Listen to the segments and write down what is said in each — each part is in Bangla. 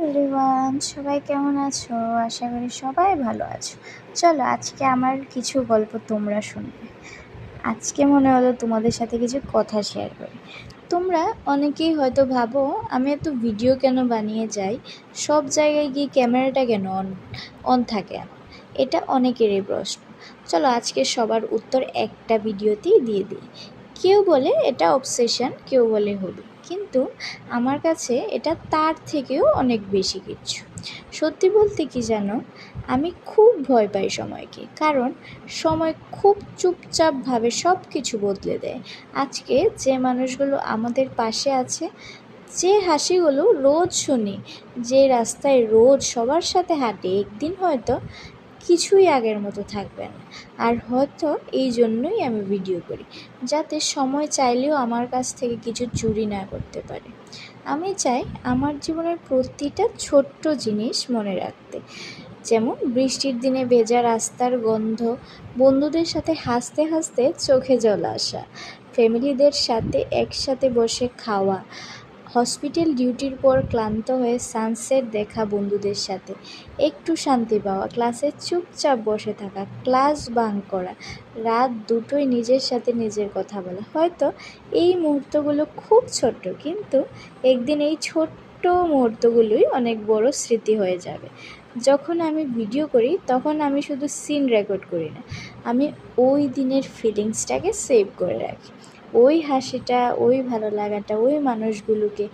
এভরিওয়ান, সবাই কেমন আছো? আশা করি সবাই ভালো আছো। চলো আজকে আমার কিছু গল্প তোমরা শুনবে। আজকে মনে হলো তোমাদের সাথে কিছু কথা শেয়ার করি। তোমরা অনেকেই হয়তো ভাবো আমি এত ভিডিও কেন বানিয়ে যাই, সব জায়গায় গিয়ে ক্যামেরাটা কেন অন থাকে আমার? এটা অনেকেরই প্রশ্ন। চলো আজকে সবার উত্তর একটা ভিডিওতেই দিয়ে দিই। কেউ বলে এটা অবসেশন, কেউ বলে হবি, কিন্তু আমার কাছে এটা তার থেকেও অনেক বেশি কিছু। সত্যি বলতে কি জানো, আমি খুব ভয় পাই সময়কে, কারণ সময় খুব চুপচাপভাবে সব কিছু বদলে দেয়। আজকে যে মানুষগুলো আমাদের পাশে আছে, যে হাসিগুলো রোজ শুনি, যে রাস্তায় রোজ সবার সাথে হাঁটি, একদিন হয়তো কিছুই আগের মতো থাকবে না। আর হয়তো এই জন্যই আমি ভিডিও করি, যাতে সময় চাইলেও আমার কাছ থেকে কিছু চুরি না করতে পারে। আমি চাই আমার জীবনের প্রতিটা ছোট্ট জিনিস মনে রাখতে, যেমন বৃষ্টির দিনে ভেজা রাস্তার গন্ধ, বন্ধুদের সাথে হাসতে হাসতে চোখে জল আসা, ফ্যামিলিদের সাথে একসাথে বসে খাওয়া, হসপিটাল ডিউটির পর ক্লান্ত হয়ে সানসেট দেখা বন্ধুদের সাথে, একটু শান্তি পাওয়া, ক্লাসে চুপচাপ বসে থাকা, ক্লাস বাঙ্ক করা, রাত দুটোই নিজের সাথে নিজের কথা বলা। হয়তো এই মুহূর্তগুলো খুব ছোট্ট, কিন্তু একদিন এই ছোট্ট মুহূর্তগুলোই অনেক বড় স্মৃতি হয়ে যাবে। যখন আমি ভিডিও করি তখন আমি শুধু সিন রেকর্ড করি না, আমি ওই দিনের ফিলিংসটাকে সেভ করে রাখি। ওই হাসিটা, ওই ভালো লাগাটা, ওই মানুষগুলোকে,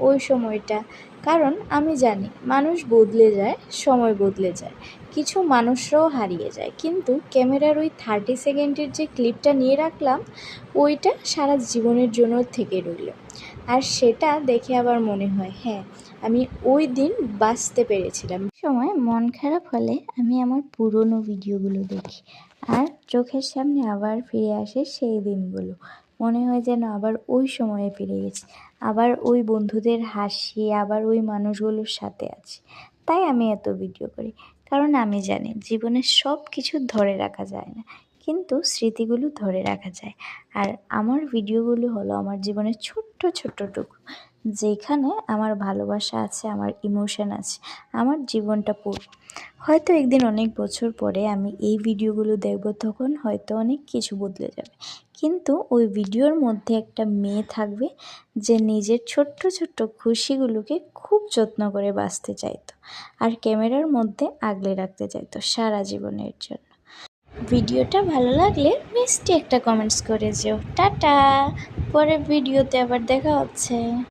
ওই সময়টা। কারণ আমি জানি মানুষ বদলে যায়, সময় বদলে যায়, কিছু মানুষরাও হারিয়ে যায়, কিন্তু ক্যামেরার ওই 30 সেকেন্ডের যে ক্লিপটা নিয়ে রাখলাম, ওইটা সারা জীবনের জন্য থেকে রইল। আর সেটা দেখে আবার মনে হয়, হ্যাঁ, আমি ওই দিন বাঁচতে পেরেছিলাম। সময় মন খারাপ হলে আমি আমার পুরনো ভিডিওগুলো দেখি, আর চোখের সামনে আবার ফিরে আসে সেই দিনগুলো। মনে হয় যেন আবার ওই সময়ে ফিরে গেছি, আবার ওই বন্ধুদের হাসি, আবার ওই মানুষগুলোর সাথে আছি। তাই আমি এত ভিডিও করি, কারণ আমি জানি জীবনের সব কিছু ধরে রাখা যায় না, কিন্তু স্মৃতিগুলো ধরে রাখা যায়। আর আমার ভিডিওগুলো হলো আমার জীবনের ছোট্ট ছোট্ট টুকু, যেখানে আমার ভালোবাসা আছে, আমার ইমোশন আছে, আমার জীবনটা পুরো। হয়তো একদিন অনেক বছর পরে আমি এই ভিডিওগুলো দেখব, তখন হয়তো অনেক কিছু বদলে যাবে, কিন্তু ওই ভিডিওর মধ্যে একটা মেয়ে থাকবে যে নিজের ছোট্ট ছোট্ট খুশিগুলোকে খুব যত্ন করে বাঁচতে চাইতো, আর ক্যামেরার মধ্যে আগলে রাখতে চাইতো সারা জীবনের জন্য। ভিডিওটা ভালো লাগলে মিষ্টি একটা কমেন্টস করে যেও। টাটা, পরের ভিডিওতে আবার দেখা হচ্ছে।